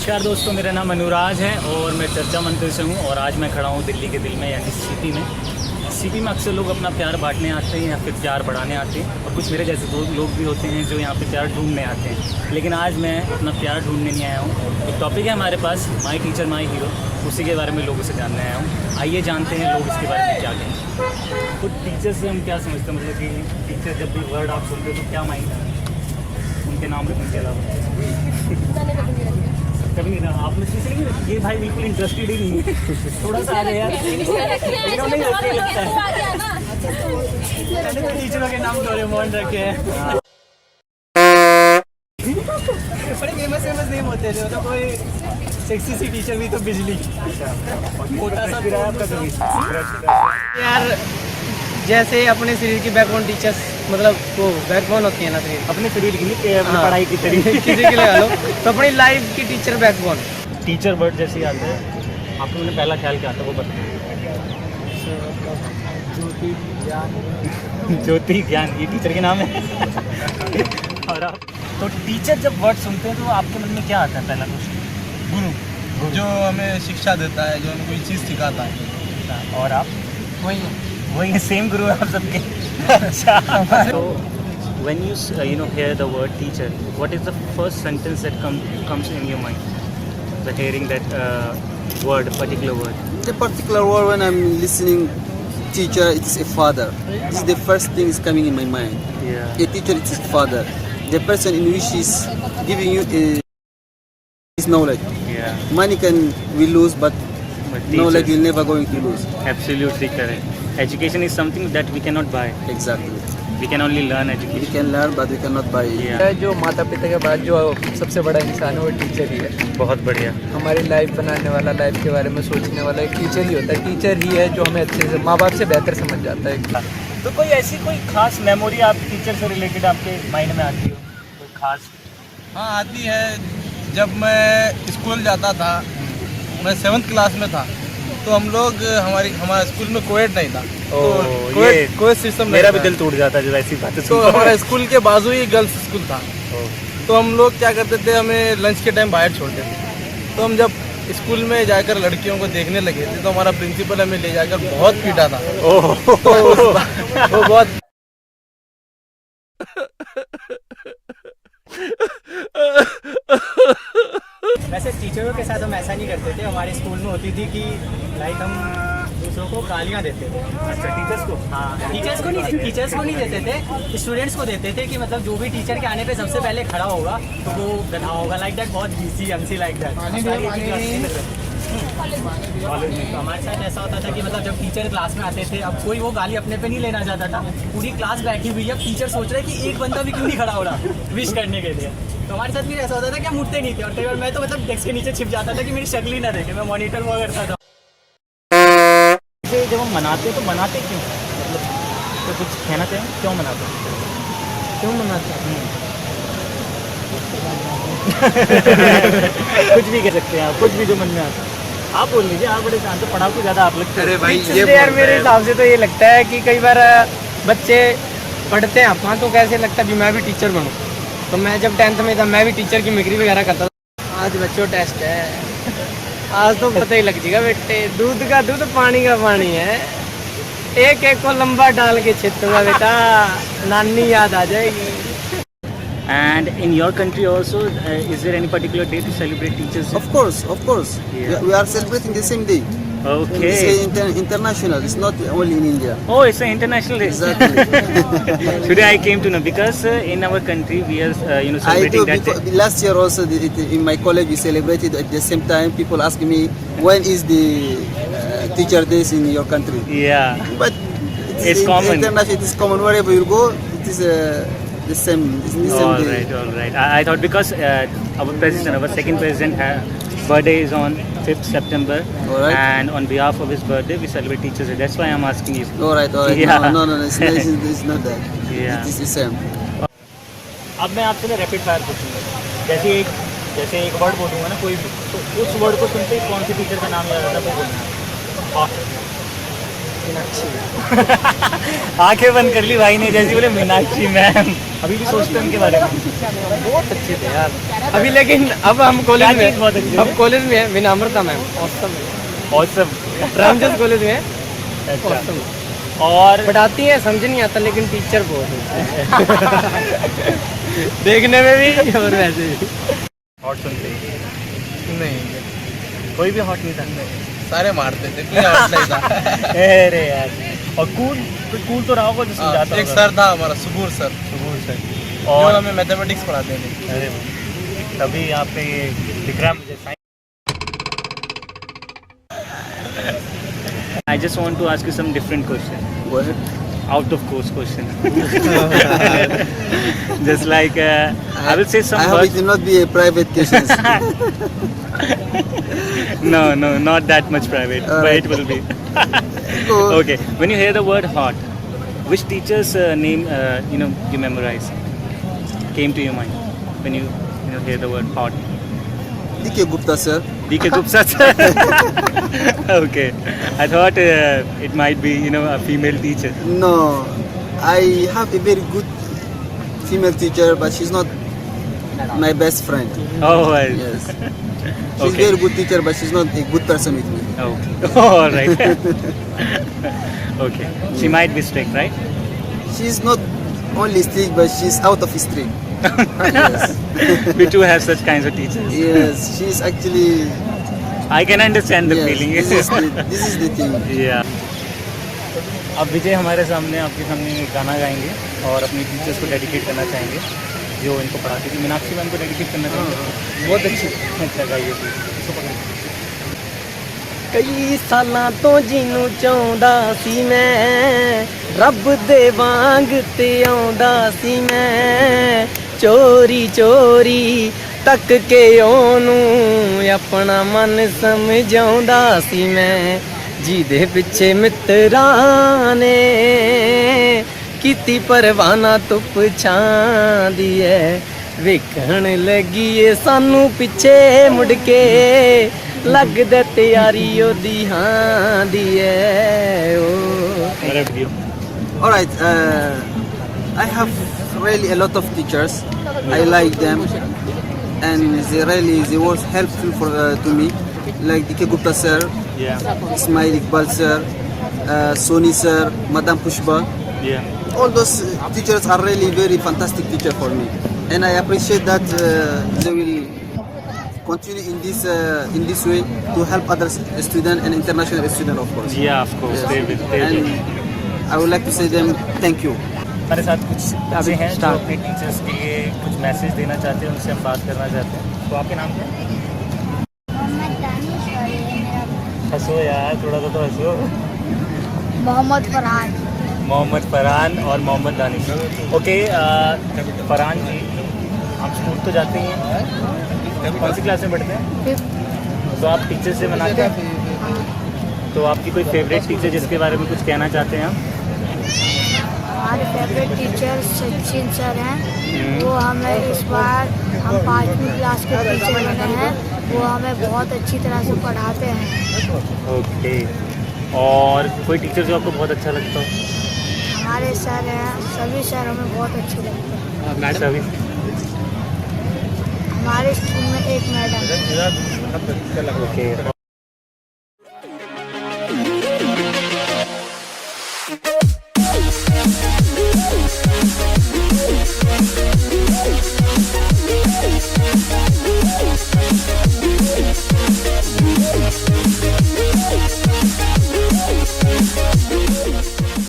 नमस्कार दोस्तों, मेरा नाम अनुराज है और मैं चर्चा मंदिर से हूँ। और आज मैं खड़ा हूँ दिल्ली के दिल में यानी सिटी में। सिटी में अक्सर लोग अपना प्यार बांटने आते हैं या फिर प्यार बढ़ाने आते हैं, और कुछ मेरे जैसे दो लोग भी होते हैं जो यहाँ पे प्यार ढूंढने आते हैं। लेकिन आज मैं अपना प्यार ढूंढने नहीं आया हूँ। एक टॉपिक है हमारे पास, माई टीचर माई हीरो, उसी के बारे में लोगों से जानने आया हूँ। आइए जानते हैं लोग इसके बारे में क्या कहें। तो टीचर से हम क्या समझते हैं, मतलब कि टीचर जब भी वर्ड आप सुनते हो तो क्या माइंड है उनके नाम रखने के अलावा? कभी नहीं रहा आपने इसलिए नहीं रखी? ये भाई बिल्कुल इंटरेस्टेड ही नहीं है। थोड़ा सा आ गया यार, नहीं लगता है। मैंने टीचरों के नाम डोरेमोन रखे हैं। बड़े फेमस नेम होते थे, मतलब कोई सेक्सी सी टीचर भी तो बिजली मोटा सा गिरा आपका कभी यार। जैसे अपने शरीर की बैकबोन टीचर्स, मतलब वो बैकबोन होती है ना शरीर, अपने शरीर की नहीं, अपनी पढ़ाई की तरीके किसी के लिए लो तो अपनी लाइफ की टीचर बैकबोन। टीचर वर्ड जैसे आता है आपको, मैंने पहला ख्याल क्या आता है वो बताइए। ज्योति ज्ञान, ये टीचर के नाम है। और आप तो टीचर जब वर्ड सुनते हैं तो आपके मन में क्या आता है पहला क्वेश्चन? गुरु, जो हमें शिक्षा देता है, जो हमें कोई चीज़ सिखाता है। और आप? वही सेम गुरु है आप सबके। अच्छा। So when you hear the word teacher, what is the first sentence that comes in your mind? The hearing that word, particular word. The particular word when I'm listening teacher, it is a father. This is the first thing is coming in my mind. Yeah. A teacher, it is father. The person in which is giving you his knowledge. Yeah. Money we lose, but But knowledge teachers, will never going to lose. absolutely correct. Education is something that we cannot buy. Exactly. We can only learn We education. can learn, but we cannot buy it. Yeah. जो माता पिता के बाद जो सबसे बड़ा इंसान है वो टीचर ही है। बहुत बढ़िया। हमारी लाइफ बनाने वाला, लाइफ के बारे में सोचने वाला एक टीचर ही होता है। टीचर ही है जो हमें अच्छे से, माँ बाप से बेहतर समझ जाता है। तो कोई ऐसी कोई खास मेमोरी आप टीचर से रिलेटेड आपके माइंड में आती हो, कोई खास? हाँ, आती है। जब मैं स्कूल जाता था, मैं 7th क्लास में था, तो हम लोग हमारा स्कूल में कोएड नहीं था। तो कोएड सिस्टम मेरा भी दिल टूट जाता है जब ऐसी बातें तो सुनता हूँ। हमारा स्कूल के बाजू ही गर्ल्स स्कूल था। तो हम लोग क्या करते थे, हमें लंच के टाइम बाहर छोड़ते थे। तो हम जब स्कूल में जाकर लड़कियों को देखने लगे थे तो हमारा प्रिंसिपल हमें ले जाकर बहुत पीटा था। तो वो बहुत वैसे टीचरों के साथ हम ऐसा नहीं करते थे। हमारे स्कूल में होती थी कि लाइक हम दूसरों को गालियाँ देते थे। अच्छा, टीचर्स को? हाँ, टीचर्स को नहीं देते थे, स्टूडेंट्स को देते थे कि मतलब जो भी टीचर के आने पे सबसे पहले खड़ा होगा तो वो गधा होगा, लाइक दैट। बहुत busy MC like that. College में तो हमारे साथ ऐसा होता था कि मतलब जब टीचर क्लास में आते थे, अब कोई वो गाली अपने पे नहीं लेना चाहता था। पूरी क्लास बैठी हुई है, अब टीचर सोच रहे कि एक बंदा भी क्यों नहीं खड़ा हो रहा विश करने के लिए। तो हमारे साथ भी ऐसा होता था कि हम उठते नहीं थे, और कई बार मैं तो मतलब डेस्क के नीचे छिप जाता था कि मेरी शक्ल ही ना देखे, मैं मॉनिटर हुआ करता था। जब हम मनाते तो मनाते क्यों, मतलब तो कुछ कहना चाहिए क्यों मनाते हैं? क्यों मनाते हैं? कुछ भी कह सकते हैं आप, कुछ भी जो मन में आता है आप बोल लीजिए। आप बड़े शांत, पढ़ाओ को ज़्यादा आप लगते हैं। अरे भाई, इसलिए यार मेरे हिसाब से तो ये लगता है कि कई बार बच्चे पढ़ते हैं अपना तो कैसे लगता है कि मैं भी टीचर बनूं। तो मैं जब 10th में था मैं भी टीचर की मिगरी वगैरह करता था। आज बच्चों टेस्ट है, आज तो पता ही लग जाएगा बेटे, दूध का दूध पानी का पानी है। एक एक को लंबा डाल के छेतूंगा बेटा, नानी याद आ जाएगी। And in your country also, is there any particular day to celebrate Teachers Day? Of course. Yeah. We are celebrating the same day. Okay. It's international. It's not only in India. Oh, it's an international day. Exactly. Today I came to know because in our country we are, I do. celebrating that day. Because last year also in my college we celebrated at the same time. People ask me when is the teacher days in your country. Yeah. But It's common. International. It is common wherever you go. It is the same. It's the same day. All right. I thought because our second president, birthday is on 5th September, All right. and on behalf of his birthday we celebrate Teachers Day. That's why I'm asking you. All right. Yeah. No. It's not that. Yeah. It is the same. अब मैं आपसे rapid fire पूछूंगा। जैसे एक word बोलूँगा ना कोई भी, तो उस वर्ड को सुनते ही कौन से टीचर का नाम याद आता है वो बोलना है। आंखें बंद कर ली भाई ने, जैसे बोले मीनाक्षी मैम। अभी भी सोचते हैं उनके बारे में। बहुत अच्छे थे यार। अभी लेकिन अब हम कॉलेज क्या चीज़ बहुत में, अच्छी अब कॉलेज में है विनम्रता ma'am, awesome awesome. Ramjas college में है, अच्छा। औसम और पढ़ाती है, समझ नहीं आता लेकिन टीचर बहुत है देखने में भी और वैसे भी। हॉट सुनते हैं? नहीं, कोई भी हॉट नहीं था। सारे मारते थे, कोई आउट नहीं था। अरे यार, और कूल, कोई कूल तो रहा होगा जो समझाता एक होगा। सर था हमारा, सुबूर सर, सर। और और हमें मैथमेटिक्स पढ़ाते थे। अरे तभी यहाँ पे दिख रहा मुझे। I just want to ask you some different question, Go ahead. out of course question. Just like I will say some I hope it words. will not be a private questions. No, not that much private, but Alright. it will be. Go. Okay, when you hear the word hot, which teacher's name you memorize came to your mind when you hear the word hot? D.K. Gupta sir. D.K. Gupta sir. Okay, I thought it might be a female teacher. No, I have a very good female teacher, but she's not my best friend. Oh, well. Yes. She's Okay. very good teacher, but she's not a good person with me. Okay. All right. Okay. She might be strict, right? She's not only strict, but she's out of strict. Yes. We too have such kinds of teachers. Yes, she's actually. I can understand the Yes, feeling. this is the thing. Yeah. अब विजय हमारे सामने, आपके सामने एक गाना गाएंगे और अपनी टीचर्स को डेडिकेट करना चाहेंगे जो इनको पढ़ाती थी। मीनाक्षी मैम को डेडिकेट करना चाहेंगे। बहुत अच्छी। अच्छा गाइए प्लीज। ਕਈ ਸਾਲਾਂ ਤੋਂ ਜਿਹਨੂੰ ਚਾਹੁੰਦਾ ਸੀ ਮੈਂ, ਰੱਬ ਦੇ ਵਾਂਗ ਤੇ ਆਉਂਦਾ ਸੀ ਮੈਂ, ਚੋਰੀ ਚੋਰੀ ਤੱਕ ਕੇ ਉਹਨੂੰ ਆਪਣਾ ਮਨ ਸਮਝਾਉਂਦਾ ਸੀ ਮੈਂ, ਜਿਹਦੇ ਪਿੱਛੇ ਮਿੱਤਰਾਂ ਨੇ ਕੀਤੀ ਪਰਵਾਨਾ ਧੁੱਪ ਛਾਂ ਦੀ ਐ, ਵੇਖਣ ਲੱਗੀਏ ਸਾਨੂੰ ਪਿੱਛੇ ਮੁੜ ਕੇ, ਲੱਗਦਾ ਤਿਆਰੀ ਉਹਦੀ ਹਾਂ ਦੀ ਐ ਉਹ। मेरा video. All right. I have really a lot of teachers. I like them, and they were helpful to me. Like D.K. Gupta sir, Yeah. Ismail Iqbal sir, Soni sir, Madam Pushpa. Yeah. All those teachers are really very fantastic teacher for me, and I appreciate that they will continue in this way to help other students and international students, of course. Yeah, of course. Yes. They will. They will. And I would like to say them thank you. हमारे साथ कुछ अभी हैं जो अपने teachers के लिए कुछ मैसेज देना चाहते हैं, उनसे हम बात करना चाहते हैं। तो आपके नाम क्या है? मोहम्मद दानिश और ये मेरा हंसो यार, थोड़ा सा तो हंसो। मोहम्मद फरहान। मोहम्मद फरहान और मोहम्मद दानिश। ओके, फरहान जी, आप स्कूल तो जाते ही हैं, कौन सी क्लास में पढ़ते हैं? तो आप टीचर से मनाते हैं? तो आपकी कोई फेवरेट टीचर जिसके बारे में कुछ कहना चाहते हैं आप? हमारे फेवरेट टीचर सचिन सर हैं। वो हमें इस बार हम 5वीं क्लास के टीचर बने हैं। वो हमें बहुत अच्छी तरह से पढ़ाते हैं। ओके, और कोई टीचर जो आपको बहुत अच्छा लगता हो? हमारे सर हैं, सभी सर हमें बहुत अच्छे लगते हैं। सभी। हमारे स्कूल में एक मैडम है। ओके।